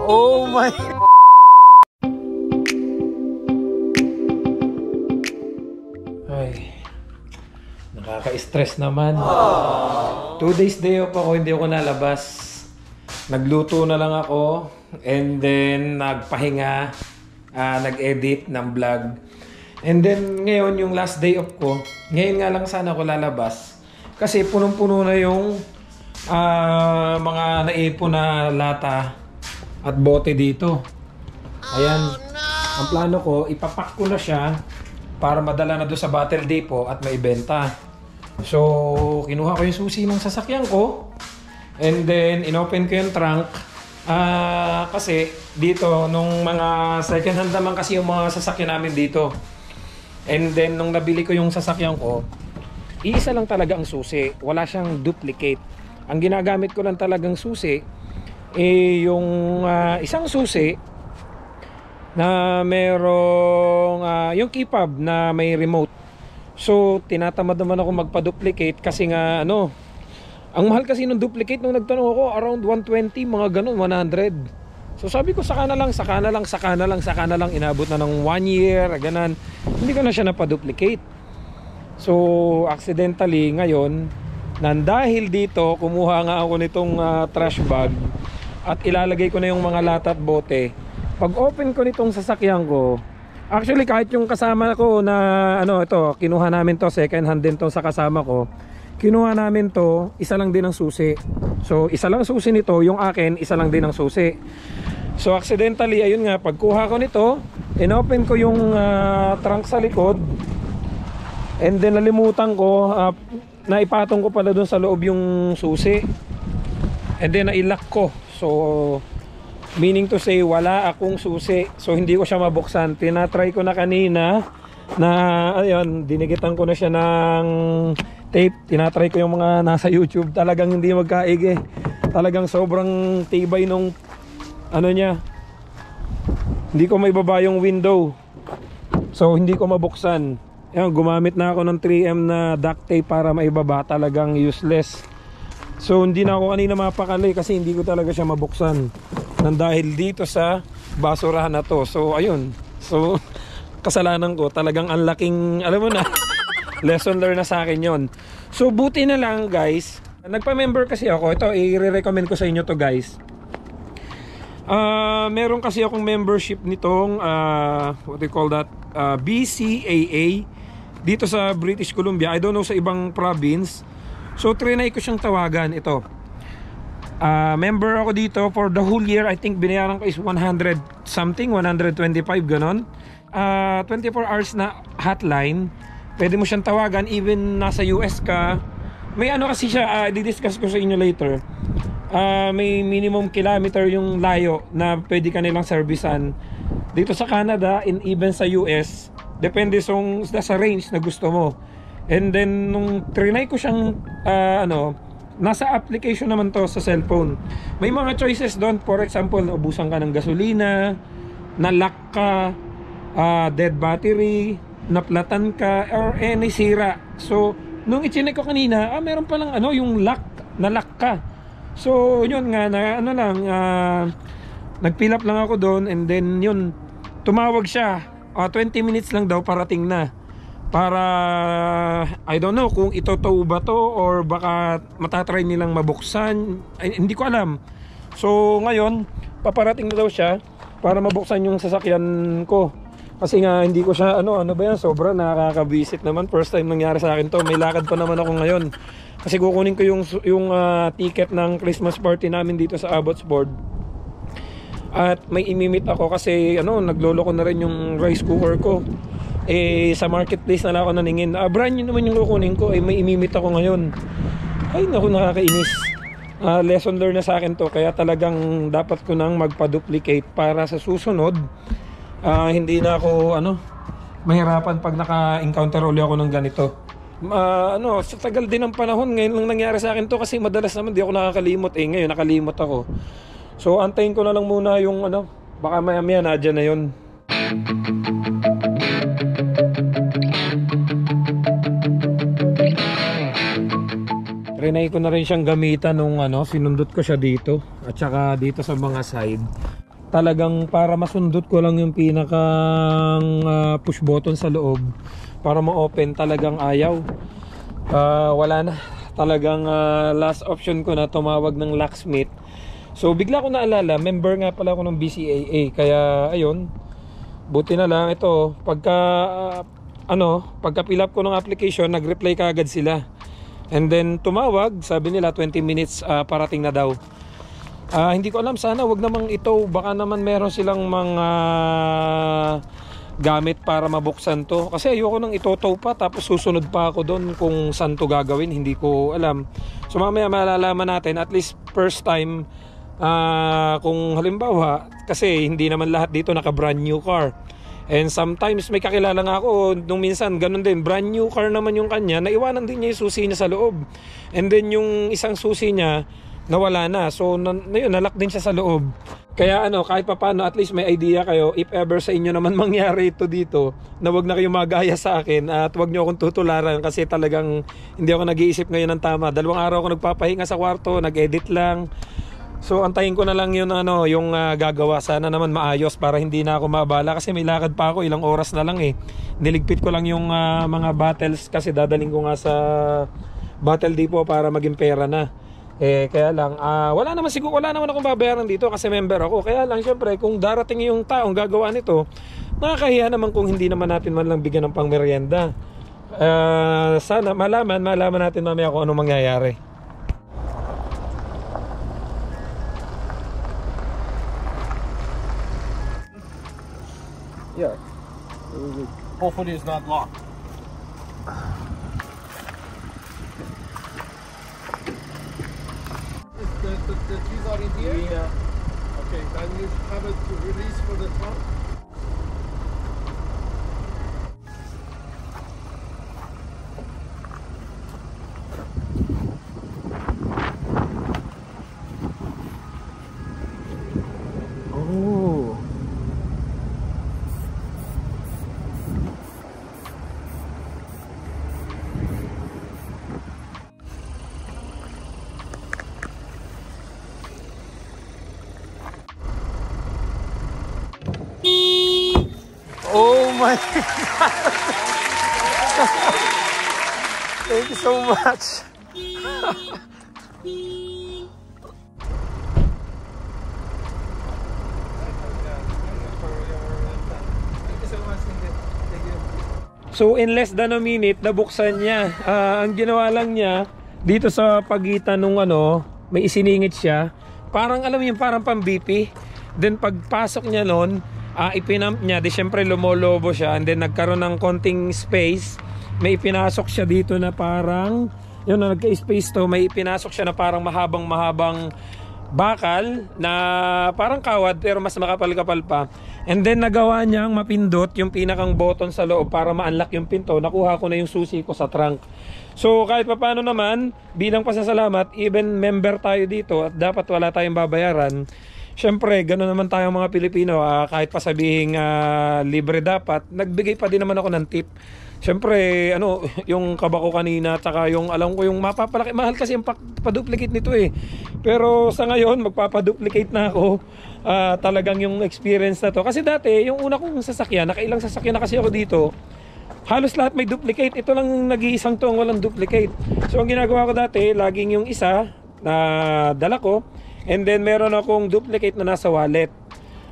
Oh my. Ay, nakaka-stress naman. 2 days day off ako, hindi ako nalabas. Nagluto na lang ako and then nagpahinga, nag-edit ng vlog. And then ngayon yung last day off ko, ngayon nga lang sana ako lalabas. Kasi punong-puno na yung mga naipon na lata at bote dito. Ayan. Ang plano ko, ipapak ko na siya para madala na doon sa bottle depot at maibenta. So, kinuha ko yung susi ng sasakyan ko. And then, inopen ko yung trunk. Kasi dito, nung mga second hand naman kasi yung mga sasakyan namin dito. And then, nung nabili ko yung sasakyan ko, iisa lang talaga ang susi. Wala siyang duplicate. Ang ginagamit ko lang talagang susi yung isang susi na merong yung keypad na may remote. So tinatamad naman ako magpa-duplicate kasi nga ang mahal kasi ng duplicate nung nagtanong ako, around 120, mga ganun, 100. So sabi ko saka na lang, inabot na ng 1 year, ganun. Hindi ko na siya napa-duplicate. So accidentally ngayon, dahil dito kumuha nga ako nitong trash bag at ilalagay ko na yung mga lata at bote. Pag open ko nitong sasakyan ko, actually kahit yung kasama ko na ito, kinuha namin to, second hand din to sa kasama ko. Kinuha namin to, isa lang din ang susi. So isa lang susi nito, yung akin isa lang din ang susi. So accidentally, ayun nga, pagkuha ko nito, inopen ko yung trunk sa likod. And then nalimutan ko, naipatong ko pala dun sa loob yung susi. And then nailock ko. So meaning to say, wala akong susi. So hindi ko siya mabuksan. Tinatry ko na kanina na ayun, dinigitan ko na siya ng tape. Tinatry ko yung mga nasa YouTube. Talagang hindi magkaig eh. Talagang sobrang tibay nung niya. Hindi ko maibaba yung window. So hindi ko mabuksan. Ayan, gumamit na ako ng 3M na duct tape para maibaba. Talagang useless. So hindi na ako kanina mapakali kasi hindi ko talaga siya mabuksan nang dahil dito sa basurahan na to. So ayun. So kasalanan ko, talagang ang laking, alam mo na, lesson learned na sa akin yon. So buti na lang guys, nagpa-member kasi ako. Ito i-recommend ko sa inyo to guys. Meron kasi akong membership nitong what do you call that, BCAA dito sa British Columbia. I don't know sa ibang province. So trinay ko siyang tawagan. Ito, member ako dito for the whole year. I think binayaran ko is 100 something, 125 ganon. 24 hours na hotline. Pwede mo siyang tawagan even nasa US ka. May kasi siya, di-discuss ko sa inyo later. May minimum kilometer yung layo na pwede ka nilang servicean dito sa Canada and even sa US. Depende sa range na gusto mo. And then nung trinay ko siyang nasa application naman to sa cellphone. May mga choices doon. For example, naubusan ka ng gasolina, na-lock ka, dead battery, naplatan ka, or any sira. So nung i-check ko kanina, meron pa lang yung lock, na-lock ka. So yun nga, nag-fill up lang ako doon. And then yun, tumawag siya. 20 minutes lang daw parating na. Para I don't know kung ito ba to or baka matatry nilang mabuksan. Ay, hindi ko alam. So ngayon paparating na daw siya para mabuksan yung sasakyan ko. Kasi nga hindi ko siya ano ba yan, sobra nakaka-visit naman. First time nangyari sa akin to. May lakad pa naman ako ngayon. Kasi kukunin ko yung ticket ng Christmas party namin dito sa Abbotsford. At may imimit ako kasi naglolo ko na rin yung rice cooker ko. Sa marketplace na lang ako naningin. Brand new naman yung kukunin ko. May imimit ako ngayon. Ay naku, nakakainis. Lesson learned na sa akin to. Kaya talagang dapat ko nang magpa-duplicate para sa susunod hindi na ako mahirapan pag naka-encounter ulit ako ng ganito. Sa tagal din ng panahon ngayon lang nangyari sa akin to kasi madalas naman di ako nakakalimot. Ngayon nakalimot ako. So antayin ko na lang muna yung baka maya-maya nadyan na yun. Trinay ko na rin siyang gamitan nung sinundot ko siya dito at saka dito sa mga side. talagang para masundot ko lang yung pinakang push button sa loob para ma-open, talagang ayaw. Wala na, talagang last option ko na tumawag ng locksmith. So bigla ko naalala, member nga pala ako ng BCAA, kaya ayun, buti na lang ito, pagka fill up ko ng application, nag-reply kaagad sila. And then tumawag, sabi nila 20 minutes parating na daw. Hindi ko alam, sana wag namang ito, baka naman meron silang mga gamit para mabuksan to, kasi ayoko nang itotow pa tapos susunod pa ako doon kung saan to gagawin, hindi ko alam. So mamaya malalaman natin, at least first time, kung halimbawa, kasi hindi naman lahat dito naka brand new car, and sometimes may kakilala nga ako nung minsan ganun din, brand new car naman yung kanya, naiwanan din niya yung susi niya sa loob, and then yung isang susi niya nawala na, so nalock din siya sa loob. Kaya kahit papaano, at least may idea kayo, if ever sa inyo naman mangyari ito dito, na wag na kayo magaya sa akin at wag nyo akong tutularan, kasi talagang hindi ako nag-iisip ngayon ng tama. 2 araw ako nagpapahinga sa kwarto, nag-edit lang. So antayin ko na lang yun, yung gagawa. Sana naman maayos para hindi na ako mabala, kasi may lakad pa ako, ilang oras na lang Niligpit ko lang yung mga bottles, kasi dadaling ko nga sa bottle depot para maging pera na. Kaya lang, wala naman akong babayaran dito kasi member ako. Kaya lang, syempre, kung darating yung taong gagawa nito, nakakahiya naman kung hindi naman natin man lang bigyan ng pangmeryenda. Sana malaman natin mamaya kung ano mangyayari. Yeah. Hopefully it's not locked. The keys are in here? Yeah. Okay, then you have it to release for the trunk. Oh. Oh my God. Thank you so much. So in less than a minute, nabuksan niya. Ang ginawa lang niya, dito sa pagitan nung may isiningit siya. Parang alam mo yung parang pang-BP. Then pagpasok niya nun, ipinamp niya, di syempre lumolobo siya, and then nagkaroon ng konting space, may ipinasok siya dito na parang yun na nagka-space to, may ipinasok siya na parang mahabang bakal na parang kawad pero mas makapal-kapal pa, and then nagawa niyang mapindot yung pinakang button sa loob para ma-unlock yung pinto. Nakuha ko na yung susi ko sa trunk. So kahit pa paano naman, bilang pasasalamat, even member tayo dito at dapat wala tayong babayaran. Siyempre, gano'n naman tayong mga Pilipino, kahit pa sabihing libre dapat, nagbigay pa din naman ako ng tip. Siyempre, yung kaba ko kanina, tsaka yung alam ko yung mapapalaki, mahal kasi yung pa-duplicate nito Pero sa ngayon, magpapaduplicate na ako. Talagang yung experience na to. Kasi dati, yung una kong sasakyan, nakailang sasakyan na kasi ako dito, halos lahat may duplicate. Ito lang nag-iisang to ang walang duplicate. So ang ginagawa ko dati, laging yung isa na dala ko, and then meron akong duplicate na nasa wallet.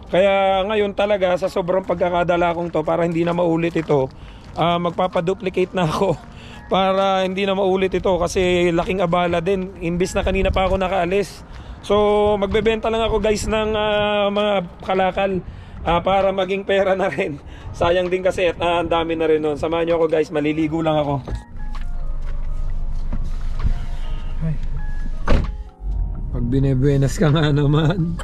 Kaya ngayon talaga sa sobrang pagkakadala kong to, para hindi na maulit ito, magpapaduplicate na ako para hindi na maulit ito, kasi laking abala din, imbis na kanina pa ako nakaalis. So magbebenta lang ako guys ng mga kalakal para maging pera na rin. Sayang din kasi at ang dami na rin nun. Samahan nyo ako guys, maliligo lang ako. Pag binebuenas ka nga naman.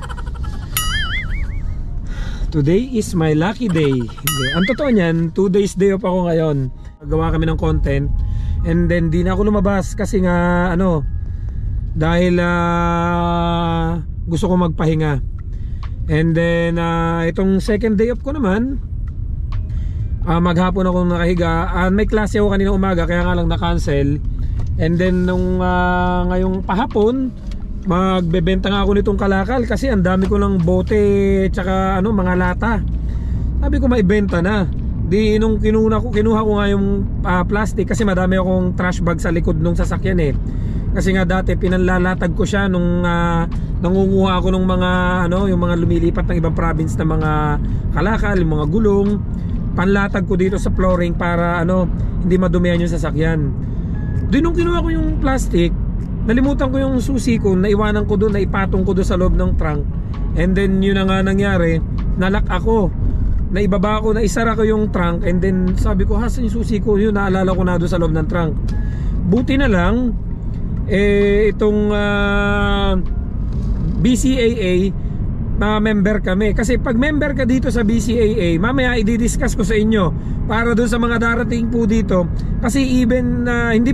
Today is my lucky day. Hindi. Ang totoo niyan, 2 days day off ako ngayon. Gawa kami ng content, and then di na ako lumabas kasi nga dahil gusto ko magpahinga. And then itong second day off ko naman, maghapon ako nakahiga. May klase ako kanina umaga, kaya nga lang na-cancel. And then nung ngayong pahapon, magbebenta nga ako nitong kalakal kasi ang dami ko ng bote tsaka ano, mga lata. Sabi ko maibenta na. Di nung kinuha ko nga yung plastic kasi madami akong trash bag sa likod nung sasakyan eh. Kasi nga dati pinanlalatag ko siya nung nangunguha ako ng mga ano, yung mga lumilipat ng ibang province na mga kalakal, yung mga gulong. Panlatag ko dito sa flooring para ano, hindi madumihan yung sasakyan. Di nung kinuha ko yung plastic, nalimutan ko yung susi ko, naiwanan ko doon, naipatong ko doon sa loob ng trunk. And then yun na nga nangyari, nalak ako. Naibaba ko, naisara ko yung trunk. And then sabi ko, hasan yung susi ko? Yun, naalala ko na doon sa loob ng trunk. Buti na lang itong BCAA member kami. Kasi pag member ka dito sa BCAA, mamaya i-discuss ko sa inyo para doon sa mga darating po dito. Kasi even hindi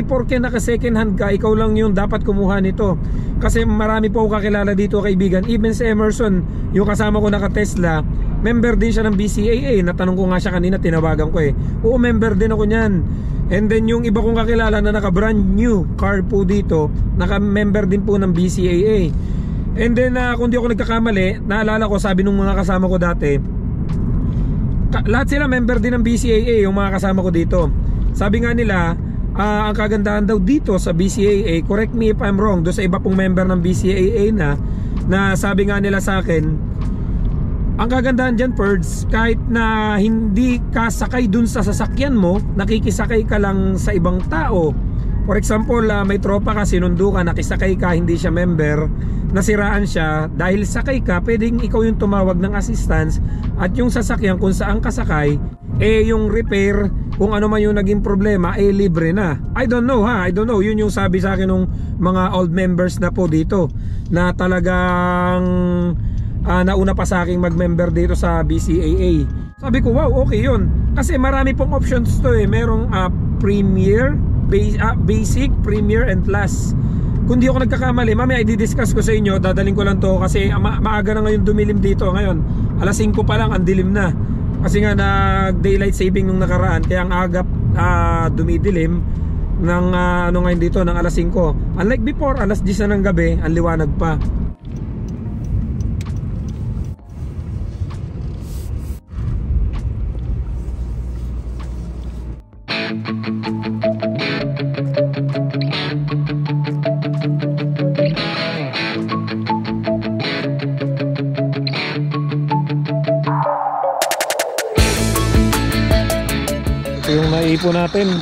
porke naka second hand ka, ikaw lang yung dapat kumuha nito. Kasi marami po ako kakilala dito, kaibigan. Even si Emerson, yung kasama ko naka Tesla, member din siya ng BCAA. Natanong ko nga siya kanina, tinawagan ko eh. Oo, member din ako niyan. And then yung iba kong kakilala na naka brand new car po dito, naka member din po ng BCAA. And then kung di ako nagkakamali, naalala ko, sabi nung mga kasama ko dati, lahat sila member din ng BCAA, yung mga kasama ko dito. Sabi nga nila, ang kagandahan daw dito sa BCAA, correct me if I'm wrong, do sa iba pong member ng BCAA na sabi nga nila sa akin, ang kagandahan dyan, Perds, kahit na hindi ka sakay dun sa sasakyan mo, nakikisakay ka lang sa ibang tao. For example, may tropa ka, sinundo ka, nakisakay ka, hindi siya member, nasiraan siya, dahil sakay ka, pwedeng ikaw yung tumawag ng assistance, at yung sasakyan kung saan ka sakay, yung repair, kung ano man yung naging problema, libre na. I don't know ha, I don't know. Yun yung sabi sa akin ng mga old members na po dito, na talagang nauna pa sa aking mag-member dito sa BCAA. Sabi ko, wow, okay yun. Kasi marami pong options to eh. Merong Premier, Basic, Premier, and Plus. Kung di ako nagkakamali, mamaya i-discuss ko sa inyo. Dadaling ko lang to kasi maaga na ngayon dumilim dito. Ngayon, alas 5 pa lang, ang dilim na. Kasi nga nag-daylight saving nung nakaraan. Kaya ang agap dumidilim ng ngayon dito, ng alas 5. Unlike before, alas 10 na ng gabi, ang liwanag pa. Yung naipo natin,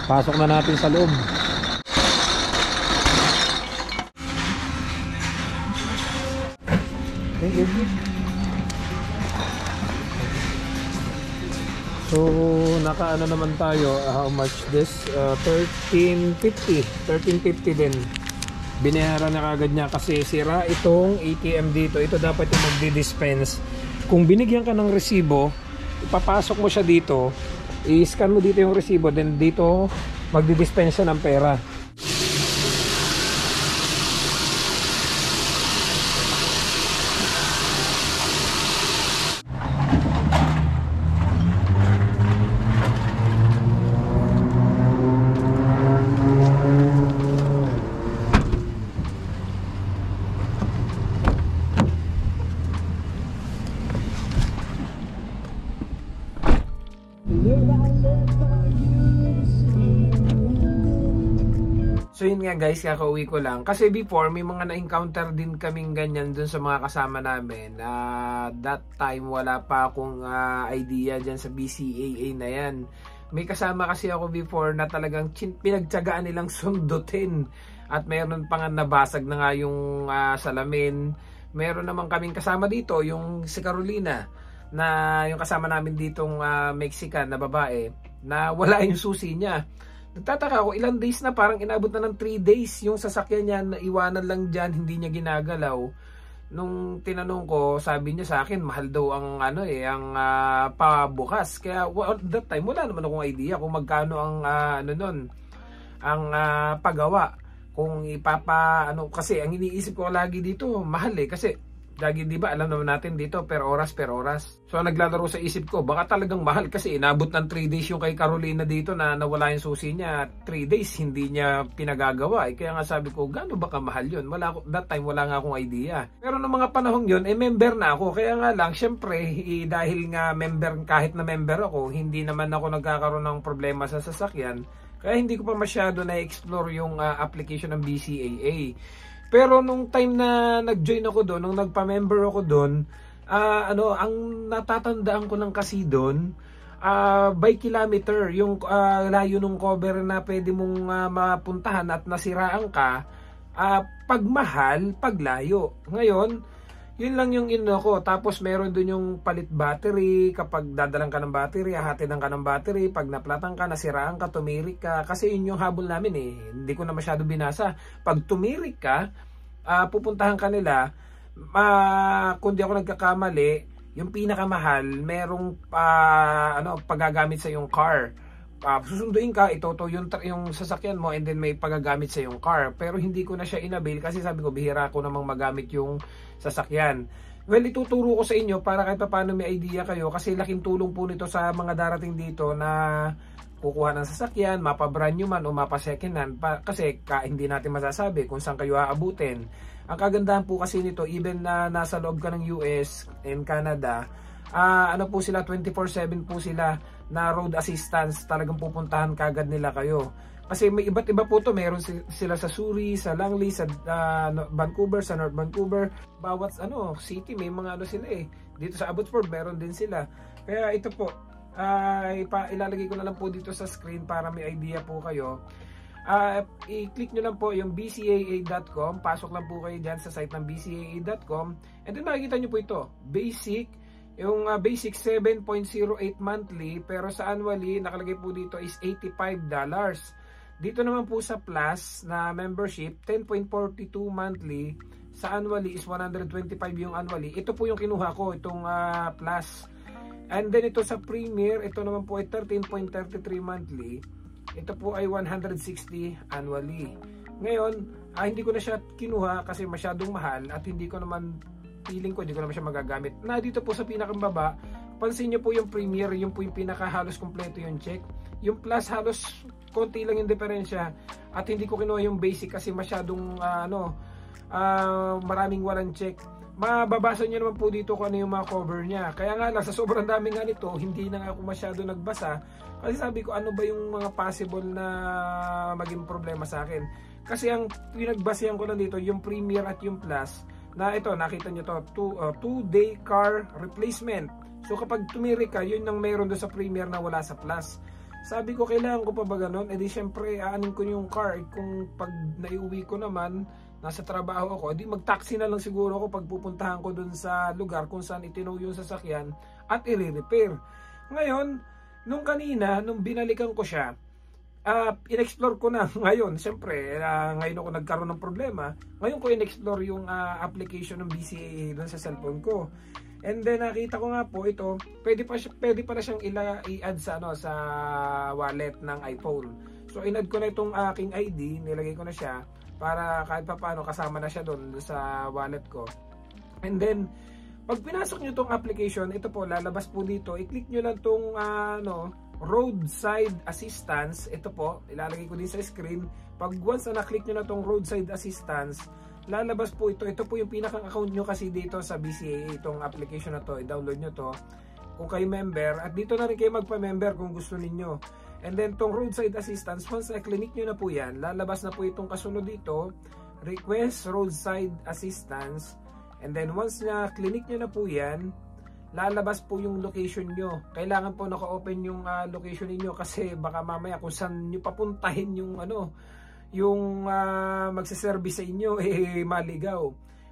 pasok na natin sa loob. Thank you. So nakaano naman tayo, how much this? 1350 din. Binayaran na kagad niya kasi sira itong ATM dito. Ito dapat yung magdi-dispense. Kung binigyan ka ng resibo, ipapasok mo siya dito, i-scan mo dito yung resibo, then dito magdi-dispense siya ng pera. So yun nga guys, kakauwi ko lang. Kasi before, may mga na-encounter din kaming ganyan dun sa mga kasama namin. That time, wala pa akong idea dyan sa BCAA na yan. May kasama kasi ako before na talagang pinagtyagaan nilang sundutin. At meron pa nga nabasag na nga yung salamin. Meron naman kaming kasama dito, yung si Carolina, na yung kasama namin ditong Mexican na babae, na wala yung susi niya. Nagtataka ako, ilang days na, parang inabot na ng 3 days yung sasakyan niya, na iwanan lang dyan, hindi niya ginagalaw. Nung tinanong ko, sabi niya sa akin, mahal daw ang ang pabukas. Kaya that time wala naman akong idea kung magkano ang ang paggawa. Kung kasi ang iniisip ko lagi dito, mahal kasi Lagi, di ba, alam naman natin dito, per oras. So, naglalaro sa isip ko, baka talagang mahal kasi inabot ng 3 days yung kay Carolina dito na nawala yung susi niya. 3 days, hindi niya pinagagawa. Kaya nga sabi ko, gaano ba kamahal yun? That time, wala nga akong idea. Pero noong mga panahon yun, member na ako. Kaya nga lang, syempre, dahil nga kahit na member ako, hindi naman ako nagkakaroon ng problema sa sasakyan. Kaya hindi ko pa masyado na-explore yung application ng BCAA. Pero nung time na nag-join ako doon, nung nagpa-member ako doon, ang natatandaan ko lang kasi doon, by kilometer, yung layo ng cover na pwede mong mapuntahan at nasiraan ka, pag mahal, pag layo. Ngayon, yun lang yung ko. Tapos meron dun yung palit battery. Kapag dadalang ka ng battery, hatidan ka ng battery. Pag naplatan ka, nasiraan ka, tumirik ka. Kasi yun yung habol namin eh. Hindi ko na masyado binasa. Pag tumirik ka, pupuntahan ka nila. Kung di ako nagkakamali, yung pinakamahal, merong pagagamit sa yung car. Susunduin ka, itoto yung sasakyan mo and then may pagagamit sa yung car. Pero hindi ko na siya inabil kasi sabi ko bihira ko namang magamit yung sasakyan. Well, ituturo ko sa inyo para kahit paano may idea kayo kasi laking tulong po nito sa mga darating dito na kukuha ng sasakyan, mapa-brand new man o mapa-second hand kasi hindi natin masasabi kung saan kayo aabutin. Ang kagandahan po kasi nito, even na nasa loob ka ng US and Canada, po sila 24/7 po sila na road assistance, talagang pupuntahan kagad nila kayo. Kasi may iba't iba po to, meron sila sa Surrey, sa Langley, sa Vancouver, sa North Vancouver. Bawat city may mga sila eh. Dito sa Abbotsford meron din sila. Kaya ito po, ilalagay ko na lang po dito sa screen para may idea po kayo. I-click nyo lang po yung bcaa.com, pasok lang po kayo dyan sa site ng bcaa.com, and then makikita nyo po ito, yung basic 7.08 monthly, pero sa annually nakalagay po dito is $85. Dito naman po sa plus na membership, 10.42 monthly, sa annually is 125 yung annually. Ito po yung kinuha ko, itong plus. And then ito sa premier, ito naman po ay 13.33 monthly. Ito po ay 160 annually. Ngayon, hindi ko na siya kinuha kasi masyadong mahal at hindi ko naman feeling ko, hindi ko naman siya magagamit. Na dito po sa pinakababa, pansin nyo po yung premier, yung po yung pinaka halos kompleto yung check. Yung plus halos konti lang yung diferensya at hindi ko kinuha yung basic kasi masyadong maraming walang check. Mababasa nyo naman po dito kung ano yung mga cover niya. Kaya nga lang, sa sobrang dami nga nito, hindi na ako masyado nagbasa. Kasi sabi ko, ano ba yung mga possible na maging problema sa akin. Kasi ang pinagbasehan ko lang dito, yung Premier at yung Plus, na ito, nakita nyo to, 2-day car replacement. So kapag tumirik ka, yun ang meron doon sa Premier na wala sa Plus. Sabi ko, kailangan ko pa ba ganun? Eh di syempre, aanin ko yung car. Kung pag naiuwi ko naman, nasa trabaho ako, di mag-taxi na lang siguro ako pag pupuntahan ko dun sa lugar kung saan itinaw yung sasakyan at i-repair. Ngayon, nung kanina, nung binalikan ko siya, in-explore ko na ngayon. Siyempre, ngayon ako nagkaroon ng problema. Ngayon ko in-explore yung application ng BCAA dun sa cellphone ko. And then nakita ko nga po ito, pwede pa na siyang i-add sa wallet ng iPhone. So in-add ko na itong aking ID, nilagay ko na siya para kahit pa paano kasama na siya doon sa wallet ko. And then pag pinasok nyo itong application, ito po lalabas po dito, i-click nyo lang itong roadside assistance. Ito po, ilalagay ko din sa screen. Pag once na na-click nyo na itong roadside assistance, lalabas po ito. Ito po yung pinakang account nyo kasi dito sa BCAA, itong application na to. I-download nyo to kung kayo member. At dito na rin kayo magpa-member kung gusto ninyo. And then itong roadside assistance, once na-click nyo na po yan, lalabas na po itong kasunod dito, request roadside assistance. And then once na-click nyo na po yan, lalabas po yung location nyo. Kailangan po naka-open yung location niyo kasi baka mamaya kung saan nyo papuntahin yung magsiservice sa inyo maligaw.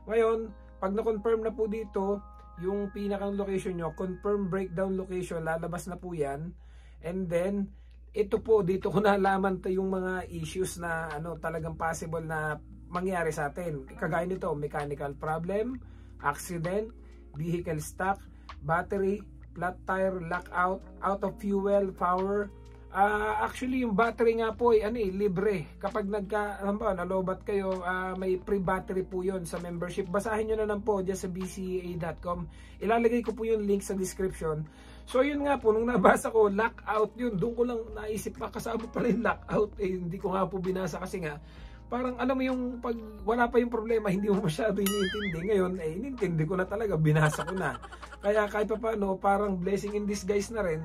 Ngayon, pag na-confirm na po dito yung pinakang location nyo, confirm breakdown location, lalabas na po yan. And then ito po, dito ko nalaman yung mga issues na talagang possible na mangyari sa atin. Kagaya nito, mechanical problem, accident, vehicle stuck, battery, flat tire, lockout, out of fuel, power, Actually yung battery nga po ay libre. Kapag nalobat kayo, may free battery po yun sa membership. Basahin nyo na lang po dyan sa bca.com. Ilalagay ko po yung link sa description. So yun nga po, nung nabasa ko, lockout yun. Doon ko lang naisip pa, kasama pala yung lockout. Hindi ko nga po binasa kasi nga, parang alam mo yung pag wala pa yung problema, hindi mo masyado iniintindi. Ngayon, inintindi ko na talaga, binasa ko na. Kaya kahit pa paano, parang blessing in disguise na rin,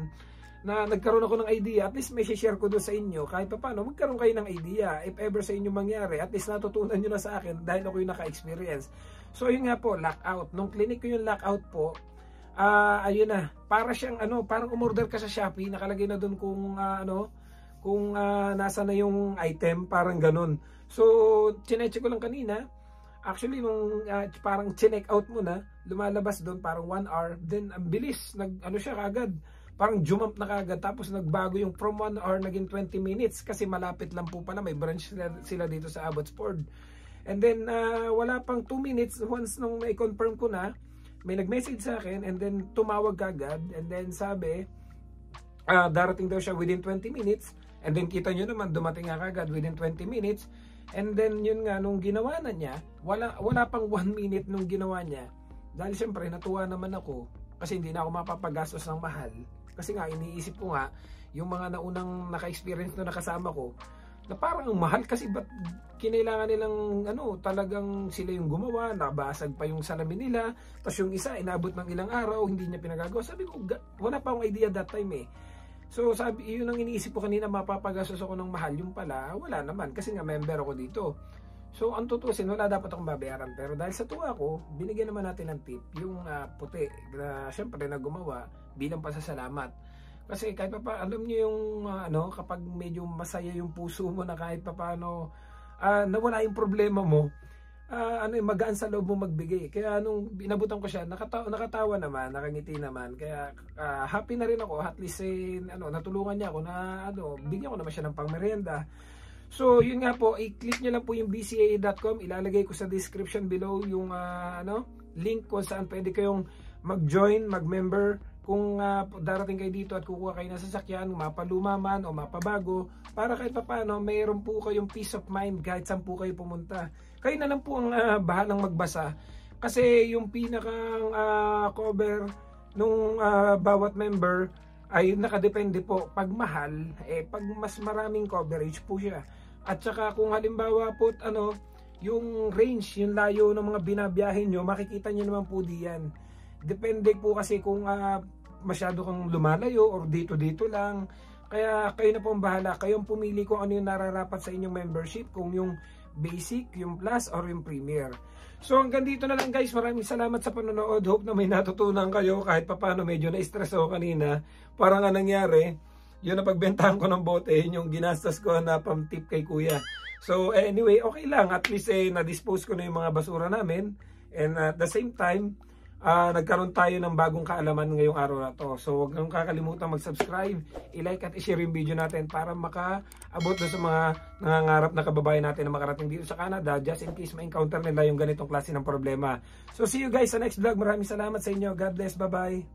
na nagkaroon ako ng idea, at least may share ko doon sa inyo, kahit pa paano, magkaroon kayo ng idea, if ever sa inyo mangyari, at least natutunan nyo na sa akin, dahil ako yung naka-experience. So yun nga po, lockout. Nung clinic ko yung lockout po, ayun na, para siyang parang umorder ka sa Shopee, nakalagay na doon kung nasa na yung item, parang ganun. So, chinecheck ko lang kanina, actually nung parang chineck out mo na, lumalabas doon parang 1 hour, then ang bilis, siya kagad, parang jump na kagad, tapos nagbago yung from 1 hour naging 20 minutes kasi malapit lang po pala, may branch sila dito sa Abbotsford. And then wala pang 2 minutes once nung na-confirm ko na, may nag-message sa akin and then tumawag kagad and then sabi darating daw siya within 20 minutes and then kita nyo naman dumating nga kagad within 20 minutes and then yun nga nung ginawa na niya, wala pang 1 minute nung ginawa niya, dahil syempre natuwa naman ako kasi hindi na ako mapapagastos ng mahal. Kasi nga iniisip ko nga yung mga naunang naka-experience na nakasama ko na parang mahal kasi ba't kinailangan nilang talagang sila yung gumawa, nabasag pa yung salamin nila, tapos yung isa inabot ng ilang araw hindi niya pinagagawa. Sabi ko wala pa akong idea that time So sabi, yun ang iniisip ko kanina, mapapagastos ako ng mahal, yung pala wala naman kasi nga member ako dito. So ang tutusin, wala dapat akong babayaran, pero dahil sa tuwa ko, binigyan naman natin ng tip yung puti na syempre na gumawa bilang pasasalamat. Kasi kahit pa alam niyo yung kapag medyo masaya yung puso mo na kahit pa paano nawala yung problema mo, magaan sa loob mo magbigay. Kaya nung binabutan ko siya, nakatawa naman, nakangiti naman. Kaya happy na rin ako, at least natulungan niya ako na bigyan ko naman siya ng pangmerienda. So yun nga po, i-click nyo lang po yung bca.com, ilalagay ko sa description below yung link kung saan pwede kayong mag-join, mag-member. Kung darating kayo dito at kukuha kayo ng sasakyan, mapaluma man o mapabago, para kahit paano mayroon po kayong peace of mind kahit saan po kayo pumunta. Kayo na lang po ang bahalang magbasa, kasi yung pinakang cover nung bawat member ay nakadepende po. Pag mahal, pag mas maraming coverage po siya. At saka kung halimbawa po yung range, yung layo ng mga binabiyahin nyo, makikita nyo naman po diyan. Depende po kasi kung masyado kang lumalayo or dito lang. Kaya kayo na po ang bahala. Kayong pumili kung ano yung nararapat sa inyong membership, kung yung basic, yung plus, or yung premier. So hanggang dito na lang guys. Maraming salamat sa panonood. Hope na may natutunan kayo kahit paano. Medyo na-stress ako kanina. Parang nga nangyari, yun na pagbentahan ko ng bote, yung ginastos ko na pam-tip kay kuya. So anyway, okay lang. At least na-dispose ko na yung mga basura namin. And at the same time, nagkaroon tayo ng bagong kaalaman ngayong araw na to. So huwag nang kakalimutan mag-subscribe, i-like at i-share yung video natin para makaabot doon sa mga nangangarap na kababayan natin na makarating dito sa Canada, just in case ma-encounter nila yung ganitong klase ng problema. So see you guys sa next vlog. Maraming salamat sa inyo. God bless. Bye-bye.